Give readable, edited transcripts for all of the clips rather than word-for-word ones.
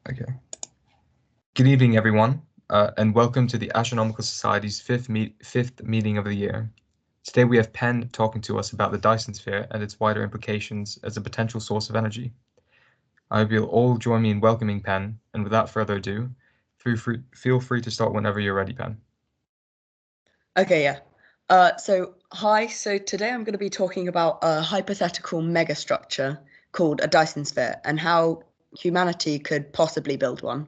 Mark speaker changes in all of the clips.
Speaker 1: Okay. Good evening, everyone, and welcome to the Astronomical Society's fifth meeting of the year. Today we have Penn talking to us about the Dyson sphere and its wider implications as a potential source of energy. I hope you'll all join me in welcoming Penn, and without further ado, feel free to start whenever you're ready, Penn.
Speaker 2: Okay, yeah. Hi. So today I'm going to be talking about a hypothetical megastructure called a Dyson sphere and how humanity could possibly build one.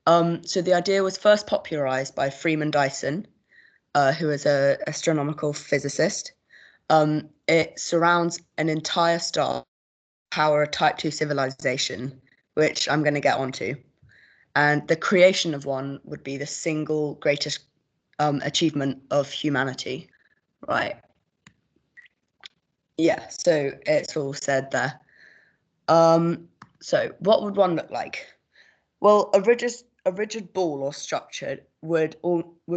Speaker 2: So the idea was first popularized by Freeman Dyson, who is an astronomical physicist. It surrounds an entire star, power a Type 2 civilization, which I'm going to get onto. And the creation of one would be the single greatest achievement of humanity. Right. Yeah, so it's all said there. So what would one look like? Well, a rigid ball or structure would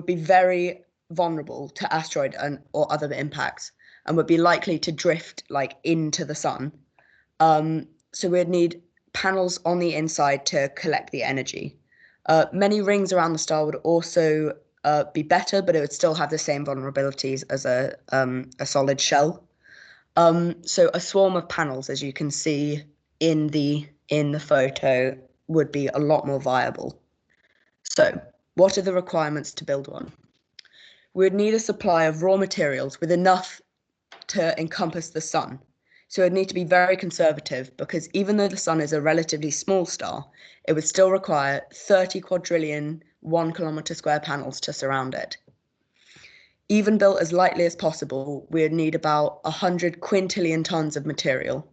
Speaker 2: be very vulnerable to asteroid or other impacts and would be likely to drift like into the sun. So we'd need panels on the inside to collect the energy. Many rings around the star would also be better, but it would still have the same vulnerabilities as a solid shell. So a swarm of panels, as you can see in the photo, would be a lot more viable. So what are the requirements to build one? We would need a supply of raw materials with enough to encompass the sun. So it would need to be very conservative because even though the sun is a relatively small star, it would still require 30 quadrillion 1 kilometer square panels to surround it. Even built as lightly as possible, we'd need about 100 quintillion tons of material,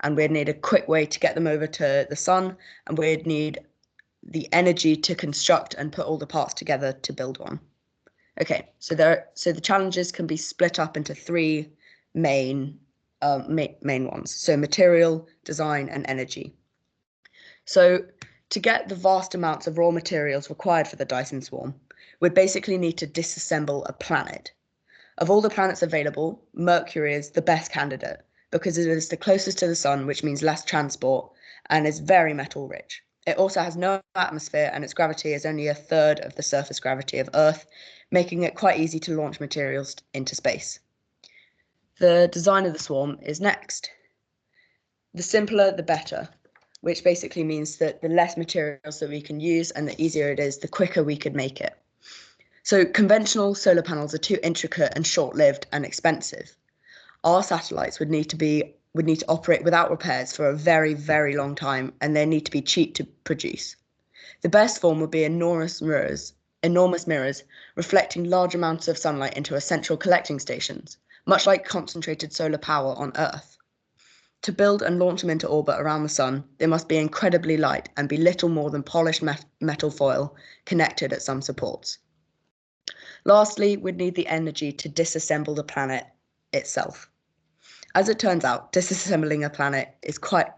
Speaker 2: and we'd need a quick way to get them over to the sun, and we'd need the energy to construct and put all the parts together to build one. Okay, so the challenges can be split up into three main ones. So material, design, and energy. So to get the vast amounts of raw materials required for the Dyson swarm, we'd basically need to disassemble a planet. Of all the planets available, Mercury is the best candidate because it is the closest to the sun, which means less transport, and is very metal rich. It also has no atmosphere, and its gravity is only a third of the surface gravity of Earth, making it quite easy to launch materials into space. The design of the swarm is next. The simpler, the better, which basically means that the less materials that we can use and the easier it is, the quicker we could make it. So conventional solar panels are too intricate and short-lived and expensive. Our satellites would need to operate without repairs for a very, very long time, and they need to be cheap to produce. The best form would be enormous mirrors reflecting large amounts of sunlight into a central collecting stations, much like concentrated solar power on Earth. To build and launch them into orbit around the sun, they must be incredibly light and be little more than polished metal foil connected at some supports. Lastly, we'd need the energy to disassemble the planet itself. As it turns out, disassembling a planet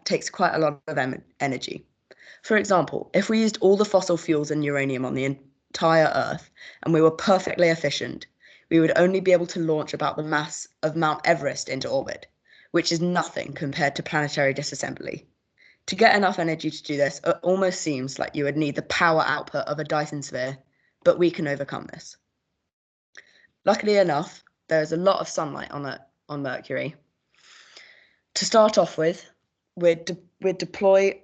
Speaker 2: takes quite a lot of energy. For example, if we used all the fossil fuels and uranium on the entire Earth and we were perfectly efficient, we would only be able to launch about the mass of Mount Everest into orbit, which is nothing compared to planetary disassembly. To get enough energy to do this, it almost seems like you would need the power output of a Dyson sphere, but we can overcome this. Luckily enough, there is a lot of sunlight on Mercury. To start off with, we'd deploy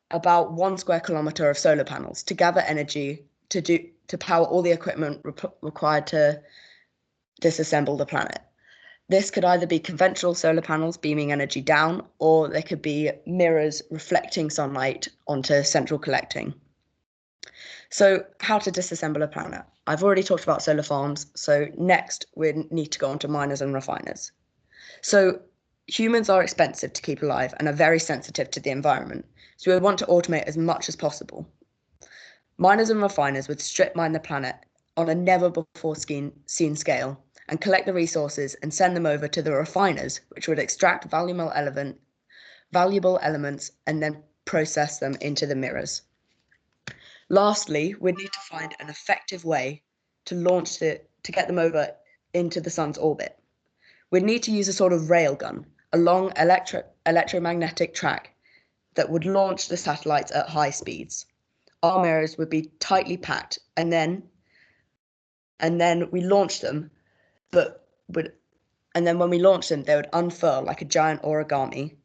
Speaker 2: about 1 square kilometer of solar panels to gather energy to power all the equipment required to disassemble the planet. This could either be conventional solar panels beaming energy down, or they could be mirrors reflecting sunlight onto central collecting. So how to disassemble a planet? I've already talked about solar farms, so next we need to go on to miners and refiners. So humans are expensive to keep alive and are very sensitive to the environment, so we would want to automate as much as possible. Miners and refiners would strip mine the planet on a never-before-seen scale and collect the resources and send them over to the refiners, which would extract valuable elements and then process them into the mirrors. Lastly, we'd need to find an effective way to get them over into the sun's orbit. We'd need to use a sort of railgun, a long electromagnetic track that would launch the satellites at high speeds. Our mirrors would be tightly packed, and then we launch them, and then when we launch them, they would unfurl like a giant origami,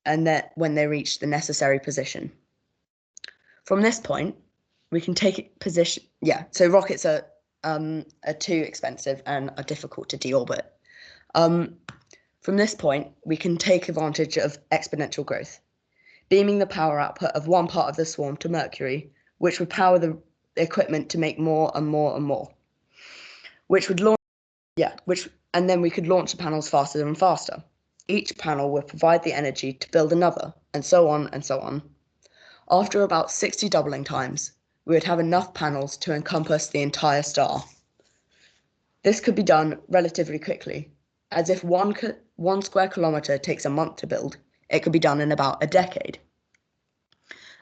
Speaker 2: and then when they reach the necessary position. From this point, we can take position. Yeah, so rockets are too expensive and are difficult to deorbit. From this point, we can take advantage of exponential growth, beaming the power output of one part of the swarm to Mercury, which would power the equipment to make more and more and more, and then we could launch the panels faster and faster. Each panel would provide the energy to build another, and so on and so on. After about 60 doubling times, we would have enough panels to encompass the entire star. This could be done relatively quickly, as if one square kilometre takes a month to build, it could be done in about a decade.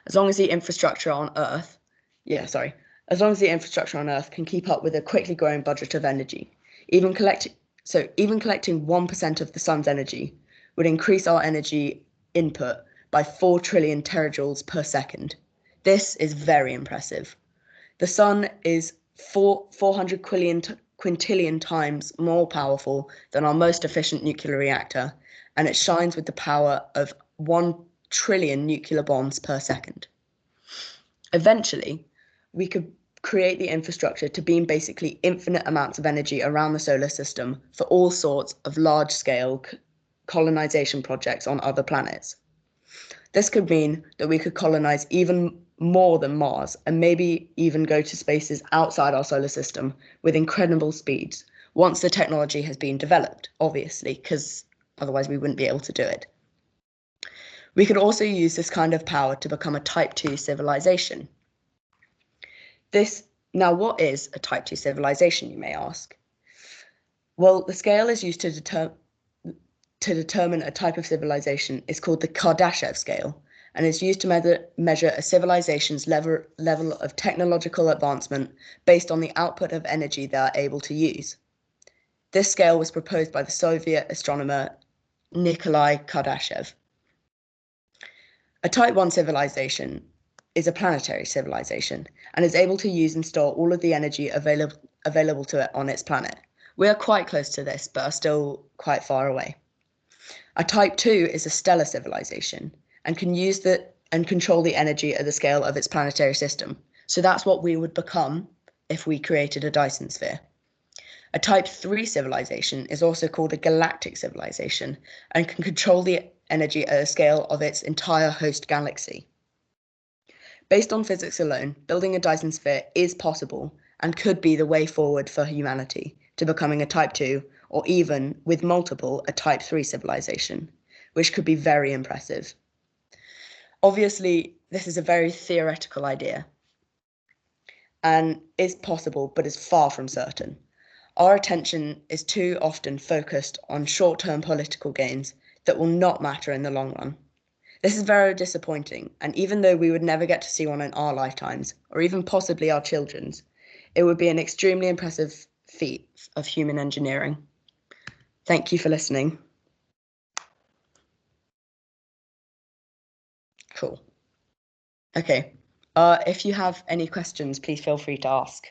Speaker 2: As long as the infrastructure on Earth can keep up with a quickly growing budget of energy. Even collecting 1% of the sun's energy would increase our energy input by 4 trillion terajoules per second. This is very impressive. The sun is 400 quintillion times more powerful than our most efficient nuclear reactor, and it shines with the power of 1 trillion nuclear bombs per second. Eventually, we could create the infrastructure to beam basically infinite amounts of energy around the solar system for all sorts of large-scale colonization projects on other planets. This could mean that we could colonize even more than Mars and maybe even go to spaces outside our solar system with incredible speeds once the technology has been developed, obviously, because otherwise we wouldn't be able to do it. We could also use this kind of power to become a Type 2 civilization. Now, what is a Type 2 civilization, you may ask? Well, the scale is used to determine a type of civilization is called the Kardashev scale, and is used to measure a civilization's level of technological advancement based on the output of energy they are able to use. This scale was proposed by the Soviet astronomer Nikolai Kardashev. A Type 1 civilization is a planetary civilization and is able to use and store all of the energy available to it on its planet. We are quite close to this, but are still quite far away. A Type 2 is a stellar civilization and can use and control the energy at the scale of its planetary system. So that's what we would become if we created a Dyson sphere. A Type 3 civilization is also called a galactic civilization and can control the energy at a scale of its entire host galaxy. Based on physics alone, building a Dyson sphere is possible and could be the way forward for humanity to becoming a Type 2, or even, with multiple, a Type 3 civilization, which could be very impressive. Obviously, this is a very theoretical idea and is possible, but is far from certain. Our attention is too often focused on short-term political gains that will not matter in the long run. This is very disappointing, and even though we would never get to see one in our lifetimes, or even possibly our children's, it would be an extremely impressive feat of human engineering. Thank you for listening. Cool. Okay. If you have any questions, please feel free to ask.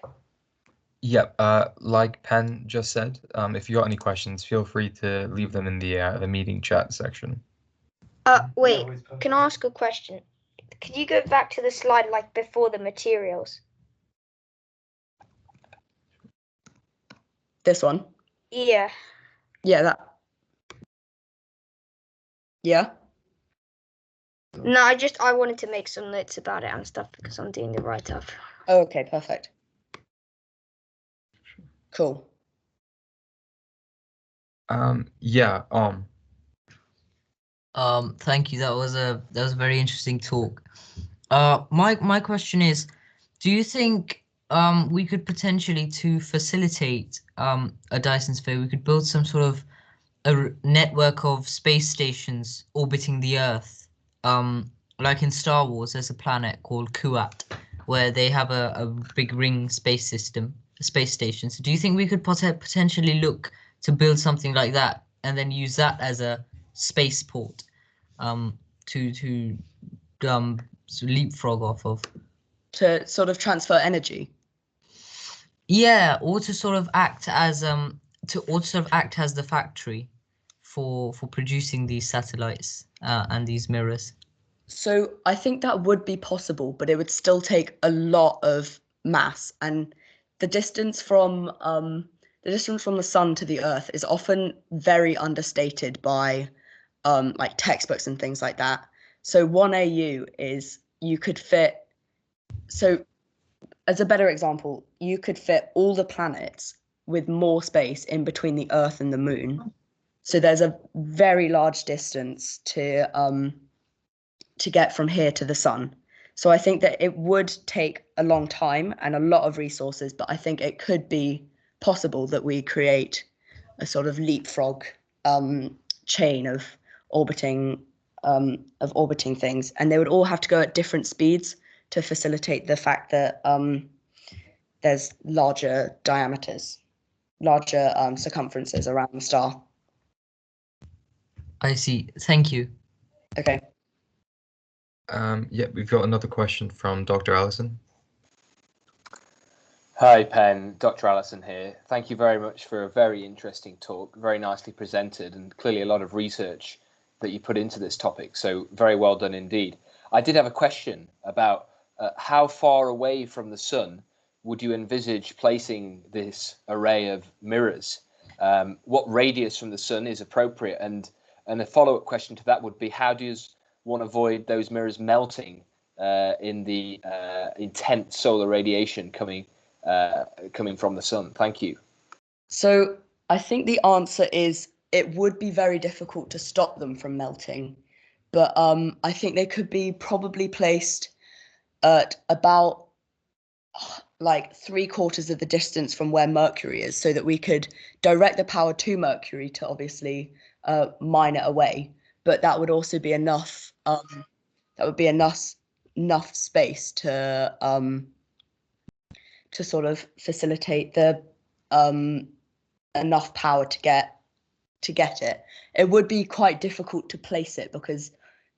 Speaker 1: Yep, like Penn just said, if you got any questions, feel free to leave them in the meeting chat section.
Speaker 3: Wait, can I ask a question? Can you go back to the slide like before the materials?
Speaker 2: This one?
Speaker 3: Yeah.
Speaker 2: Yeah, that. Yeah?
Speaker 3: No, I wanted to make some notes about it and stuff because I'm doing the write-up.
Speaker 2: Oh, okay, perfect. Cool.
Speaker 1: Yeah,
Speaker 4: Thank you. That was a very interesting talk. My question is, do you think we could potentially, to facilitate a Dyson sphere, we could build some sort of a network of space stations orbiting the Earth? Like in Star Wars, there's a planet called Kuat, where they have a big ring space station. So do you think we could potentially look to build something like that and then use that as a spaceport to leapfrog off of.
Speaker 2: To sort of transfer energy.
Speaker 4: Yeah, or to sort of act as the factory for producing these satellites and these mirrors.
Speaker 2: So I think that would be possible, but it would still take a lot of mass, and the distance from the sun to the Earth is often very understated by like textbooks and things like that. So 1 AU is you could fit. So as a better example, you could fit all the planets with more space in between the Earth and the Moon. So there's a very large distance to get from here to the sun. So I think that it would take a long time and a lot of resources, but I think it could be possible that we create a sort of leapfrog chain of orbiting things, and they would all have to go at different speeds to facilitate the fact that there's larger diameters, larger circumferences around the star.
Speaker 4: I see. Thank you.
Speaker 2: Okay.
Speaker 1: Yeah, we've got another question from Dr. Allison.
Speaker 5: Hi, Penn. Dr. Allison here. Thank you very much for a very interesting talk, very nicely presented, and clearly a lot of research that you put into this topic. So very well done indeed. I did have a question about how far away from the sun would you envisage placing this array of mirrors? What radius from the sun is appropriate? And a follow-up question to that would be, how do you want to avoid those mirrors melting in the intense solar radiation coming from the sun? Thank you.
Speaker 2: So I think the answer is it would be very difficult to stop them from melting, but I think they could be probably placed at about like 3/4 of the distance from where Mercury is, so that we could direct the power to Mercury to obviously mine it away. But that would also be enough. That would be enough space to sort of facilitate the enough power to get it. It would be quite difficult to place it because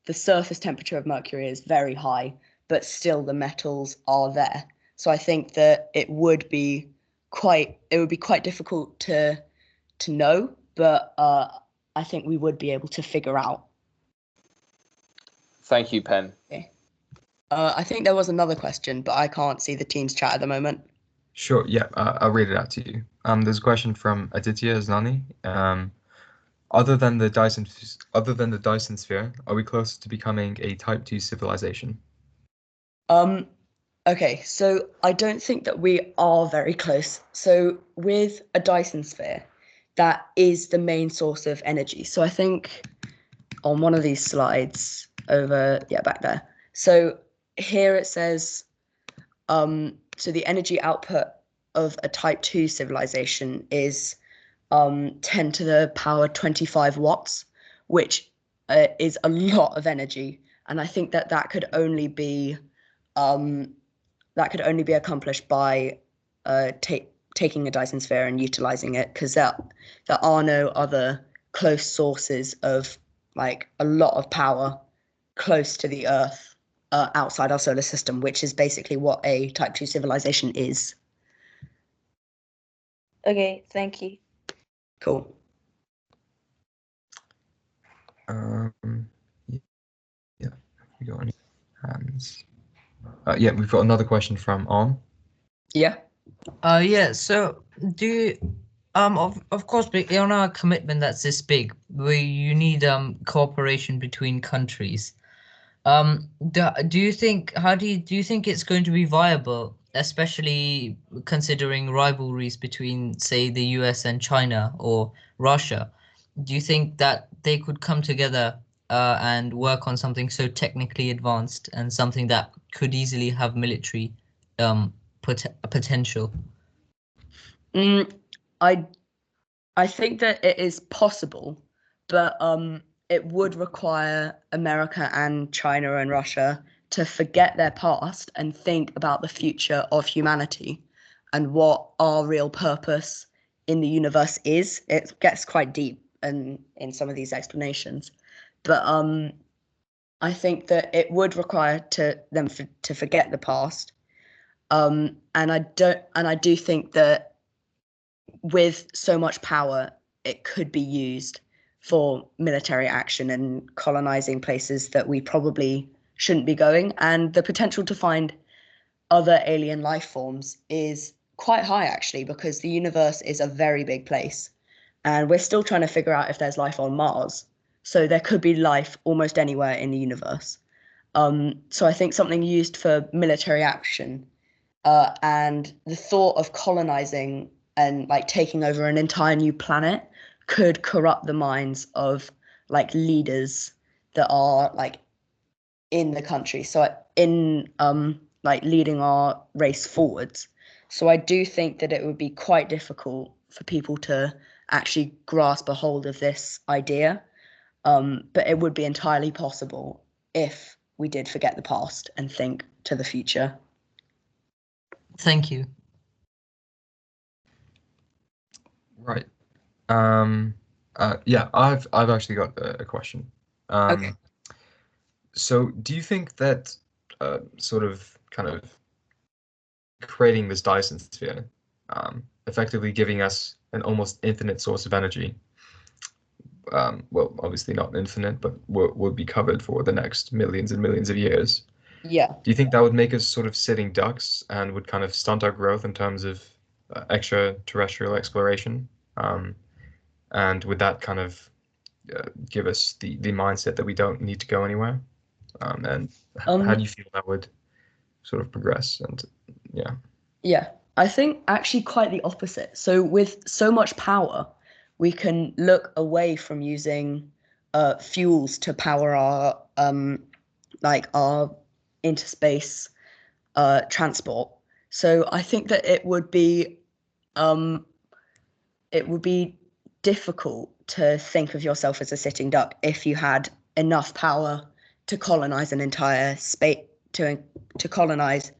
Speaker 2: the surface temperature of Mercury is very high, but still the metals are there. So I think that it would be quite difficult to know, but I think we would be able to figure out.
Speaker 5: Thank you, Penn.
Speaker 2: Okay. I think there was another question, but I can't see the team's chat at the moment.
Speaker 1: Sure, yeah, I'll read it out to you. There's a question from Aditya Znani. Other than the Dyson sphere, are we close to becoming a Type 2 civilization?
Speaker 2: Okay, so I don't think that we are very close. So with a Dyson sphere, that is the main source of energy. So I think on one of these slides back there. So here it says, so the energy output of a Type 2 civilization is 10 to the power 25 watts, which is a lot of energy. And I think that could only be accomplished by taking a Dyson sphere and utilizing it, because there are no other close sources of like a lot of power close to the Earth outside our solar system, which is basically what a Type 2 civilization is.
Speaker 3: Okay, thank you.
Speaker 2: Cool.
Speaker 1: Yeah, we got any hands? Yeah, we've got another question from On.
Speaker 2: Yeah.
Speaker 4: Yeah. So do you, of course, on a commitment that's this big, where you need cooperation between countries. Do you think it's going to be viable, especially considering rivalries between, say, the US and China or Russia? Do you think that they could come together and work on something so technically advanced and something that could easily have military potential?
Speaker 2: I think that it is possible, but it would require America and China and Russia to forget their past and think about the future of humanity and what our real purpose in the universe is. It gets quite deep in some of these explanations, but I think that it would require them to forget the past. And I do think that with so much power, it could be used for military action and colonizing places that we probably shouldn't be going. And the potential to find other alien life forms is quite high, actually, because the universe is a very big place. And we're still trying to figure out if there's life on Mars. So there could be life almost anywhere in the universe. So I think something used for military action, and the thought of colonizing and like taking over an entire new planet could corrupt the minds of like leaders that are like in the country. So in like leading our race forwards. So I do think that it would be quite difficult for people to actually grasp a hold of this idea. But it would be entirely possible if we did forget the past and think to the future.
Speaker 4: Thank you.
Speaker 1: Right. Yeah, I've actually got a question.
Speaker 2: Okay.
Speaker 1: So do you think that sort of kind of creating this Dyson sphere, effectively giving us an almost infinite source of energy, well, obviously not infinite, but would be covered for the next millions and millions of years.
Speaker 2: Yeah.
Speaker 1: Do you think that would make us sort of sitting ducks and would kind of stunt our growth in terms of extraterrestrial exploration? And would that kind of give us the mindset that we don't need to go anywhere? And how do you feel that would sort of progress? And yeah.
Speaker 2: Yeah, I think actually quite the opposite. So with so much power, we can look away from using fuels to power our like our interspace transport. So I think that um, it would be difficult to think of yourself as a sitting duck if you had enough power to colonize an entire space to colonize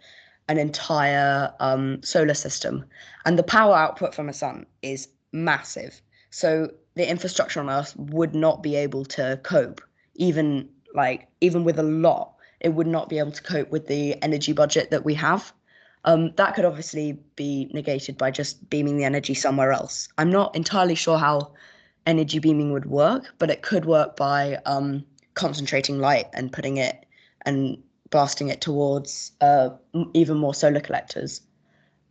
Speaker 2: an entire solar system. And the power output from a sun is massive. So the infrastructure on Earth would not be able to cope, even with a lot, it would not be able to cope with the energy budget that we have. That could obviously be negated by just beaming the energy somewhere else. I'm not entirely sure how energy beaming would work, but it could work by concentrating light and putting it and blasting it towards even more solar collectors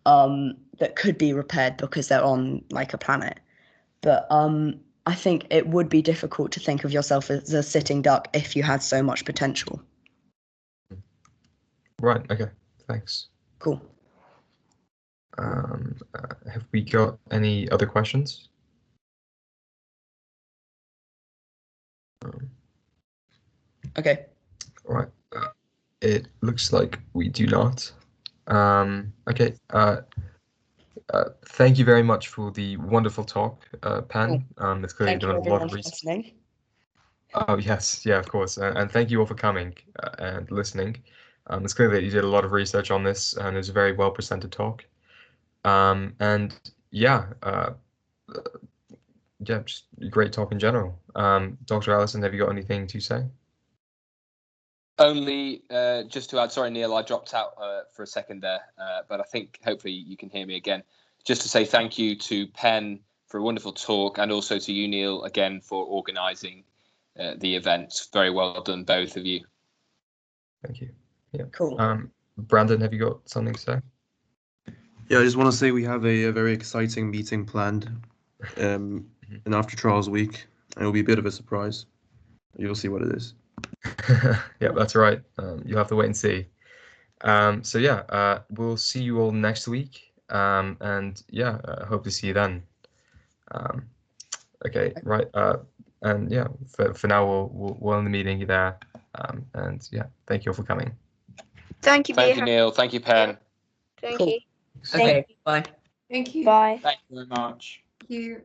Speaker 2: that could be repaired because they're on like a planet. But I think it would be difficult to think of yourself as a sitting duck if you had so much potential.
Speaker 1: Right. Okay. Thanks.
Speaker 2: Cool.
Speaker 1: Have we got any other questions?
Speaker 2: Okay.
Speaker 1: All right. It looks like we do not. Okay. Thank you very much for the wonderful talk, Penn. It's clearly
Speaker 2: Thank you
Speaker 1: done a lot
Speaker 2: everyone
Speaker 1: of
Speaker 2: for
Speaker 1: research.
Speaker 2: listening.
Speaker 1: Oh yes, yeah, of course, and thank you all for coming and listening. It's clear that you did a lot of research on this, and it was a very well presented talk. And yeah, yeah, just a great talk in general. Dr. Allison, have you got anything to say?
Speaker 5: Only just to add, sorry, Neil, I dropped out for a second there, but I think hopefully you can hear me again. Just to say thank you to Penn for a wonderful talk, and also to you, Neil, again for organising the event. Very well done, both of you.
Speaker 1: Thank you. Yeah.
Speaker 2: Cool.
Speaker 1: Brandon, have you got something to say?
Speaker 6: Yeah, I just want to say we have a very exciting meeting planned in after trials week. And it'll be a bit of a surprise. You'll see what it is.
Speaker 1: Yeah, that's right. You'll have to wait and see. So yeah, we'll see you all next week. And yeah, hope to see you then. Okay, right. And yeah, for now we'll end the meeting there. And yeah, thank you all for coming.
Speaker 3: Thank you,
Speaker 5: Thank
Speaker 3: dear.
Speaker 5: you, Neil. Thank you, Penn.
Speaker 3: Thank
Speaker 2: Cool.
Speaker 3: you.
Speaker 2: Okay, bye.
Speaker 7: Thank you.
Speaker 3: Bye.
Speaker 5: Thank you very much.
Speaker 7: Thank you.